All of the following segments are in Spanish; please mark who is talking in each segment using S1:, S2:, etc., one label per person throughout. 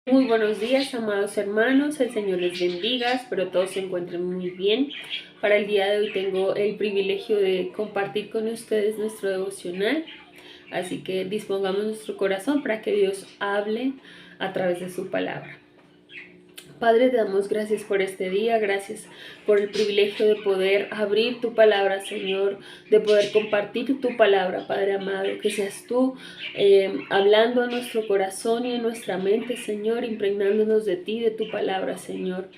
S1: Muy buenos días, amados hermanos, el Señor les bendiga, espero todos se encuentren muy bien. Para el día de hoy tengo el privilegio de compartir con ustedes nuestro devocional, así que dispongamos nuestro corazón para que Dios hable a través de su palabra. Padre, te damos gracias por este día, gracias por el privilegio de poder abrir tu palabra, Señor, de poder compartir tu palabra, Padre amado, que seas tú hablando a nuestro corazón y en nuestra mente, Señor, impregnándonos de ti, de tu palabra, Señor.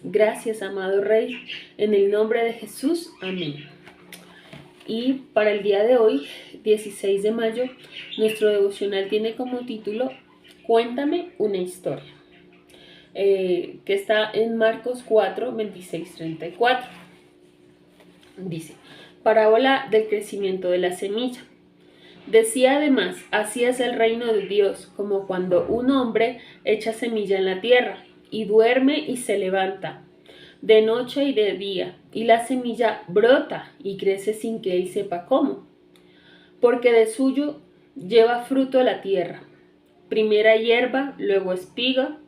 S1: Gracias, amado Rey, en el nombre de Jesús, amén. Y para el día de hoy, 16 de mayo, nuestro devocional tiene como título Cuéntame una historia. Que está en Marcos 4, 26, 34. Dice, parábola del crecimiento de la semilla. Decía además, así es el reino de Dios, como cuando un hombre echa semilla en la tierra, y duerme y se levanta, de noche y de día, y la semilla brota y crece sin que él sepa cómo, porque de suyo lleva fruto la tierra, primera hierba, luego espiga,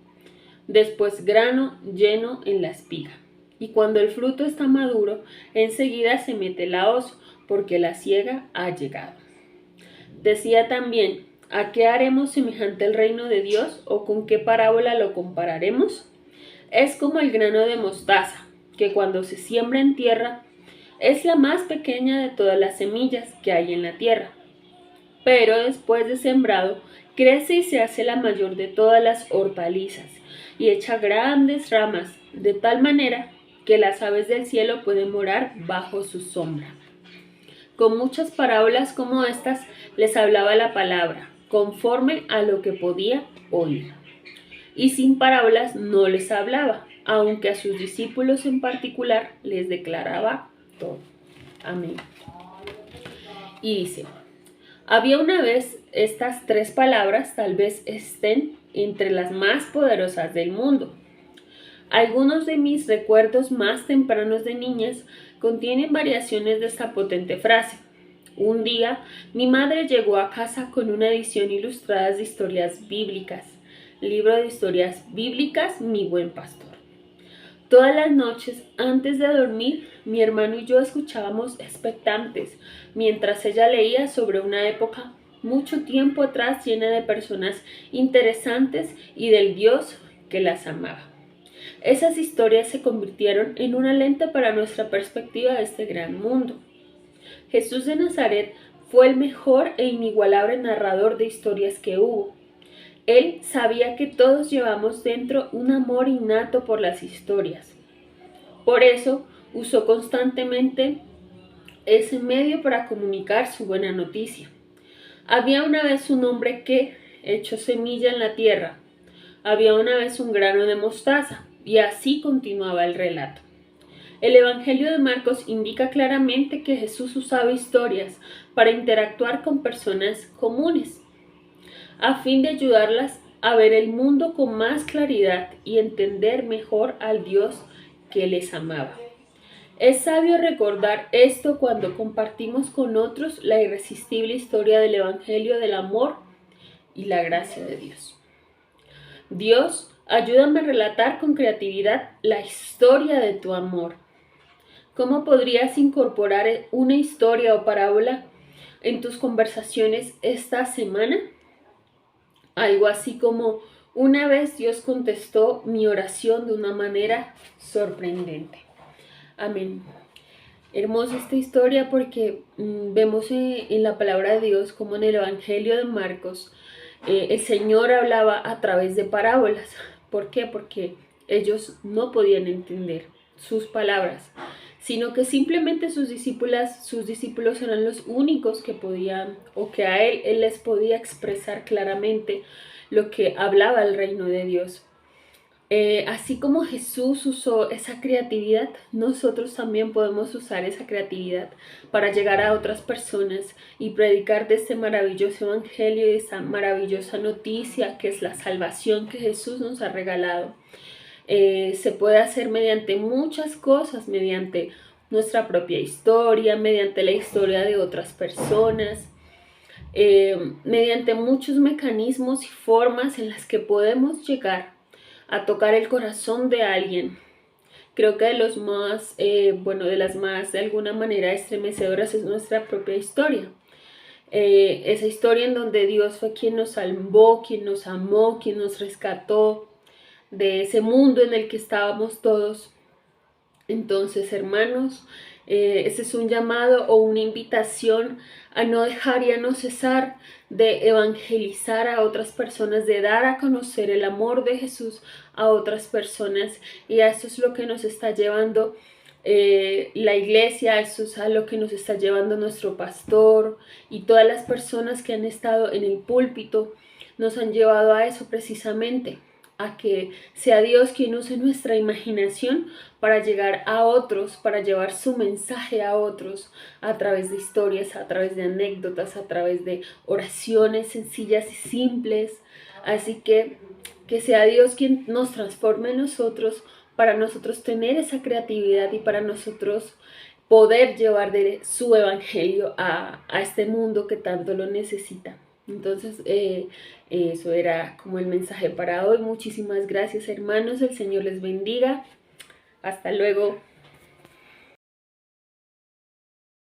S1: después grano lleno en la espiga. Y cuando el fruto está maduro, enseguida se mete la hoz, porque la siega ha llegado. Decía también, ¿a qué haremos semejante el reino de Dios, o con qué parábola lo compararemos? Es como el grano de mostaza, que cuando se siembra en tierra, es la más pequeña de todas las semillas que hay en la tierra. Pero después de sembrado, crece y se hace la mayor de todas las hortalizas, y echa grandes ramas, de tal manera que las aves del cielo pueden morar bajo su sombra. Con muchas parábolas como estas les hablaba la palabra, conforme a lo que podía oír. Y sin parábolas no les hablaba, aunque a sus discípulos en particular les declaraba todo. Amén. Y dice, había una vez estas tres palabras, tal vez estén entre las más poderosas del mundo. Algunos de mis recuerdos más tempranos de niñas contienen variaciones de esta potente frase. Un día, mi madre llegó a casa con una edición ilustrada de historias bíblicas, libro de historias bíblicas, Mi Buen Pastor. Todas las noches, antes de dormir, mi hermano y yo escuchábamos expectantes, mientras ella leía sobre una época mucho tiempo atrás llena de personas interesantes y del Dios que las amaba. Esas historias se convirtieron en una lente para nuestra perspectiva de este gran mundo. Jesús de Nazaret fue el mejor e inigualable narrador de historias que hubo. Él sabía que todos llevamos dentro un amor innato por las historias. Por eso usó constantemente ese medio para comunicar su buena noticia. Había una vez un hombre que echó semilla en la tierra. Había una vez un grano de mostaza. Y así continuaba el relato. El Evangelio de Marcos indica claramente que Jesús usaba historias para interactuar con personas comunes, a fin de ayudarlas a ver el mundo con más claridad y entender mejor al Dios que les amaba. Es sabio recordar esto cuando compartimos con otros la irresistible historia del Evangelio del amor y la gracia de Dios. Dios, ayúdame a relatar con creatividad la historia de tu amor. ¿Cómo podrías incorporar una historia o parábola en tus conversaciones esta semana? Algo así como, una vez Dios contestó mi oración de una manera sorprendente. Amén. Hermosa esta historia porque vemos en la palabra de Dios como en el Evangelio de Marcos el Señor hablaba a través de parábolas. ¿Por qué? Porque ellos no podían entender sus palabras, sino que simplemente sus discípulos eran los únicos que podían, o que a él les podía expresar claramente lo que hablaba el reino de Dios. Así como Jesús usó esa creatividad, nosotros también podemos usar esa creatividad para llegar a otras personas y predicar de este maravilloso evangelio, de esta maravillosa noticia que es la salvación que Jesús nos ha regalado. Se puede hacer mediante muchas cosas, mediante nuestra propia historia, mediante la historia de otras personas. mediante muchos mecanismos y formas en las que podemos llegar a tocar el corazón de alguien. Creo que de los más, de las más de alguna manera estremecedoras es nuestra propia historia. Esa historia en donde Dios fue quien nos salvó, quien nos amó, quien nos rescató de ese mundo en el que estábamos todos. Entonces, hermanos, ese es un llamado o una invitación a no dejar y a no cesar de evangelizar a otras personas, de dar a conocer el amor de Jesús a otras personas. Y a esto es lo que nos está llevando la iglesia, esto es a lo que nos está llevando nuestro pastor y todas las personas que han estado en el púlpito, nos han llevado a eso precisamente, a que sea Dios quien use nuestra imaginación para llegar a otros, para llevar su mensaje a otros a través de historias, a través de anécdotas, a través de oraciones sencillas y simples. Así que sea Dios quien nos transforme en nosotros, para nosotros tener esa creatividad y para nosotros poder llevar de su evangelio a este mundo que tanto lo necesita. Entonces, eso era como el mensaje para hoy. Muchísimas gracias, hermanos. El Señor les bendiga. Hasta luego.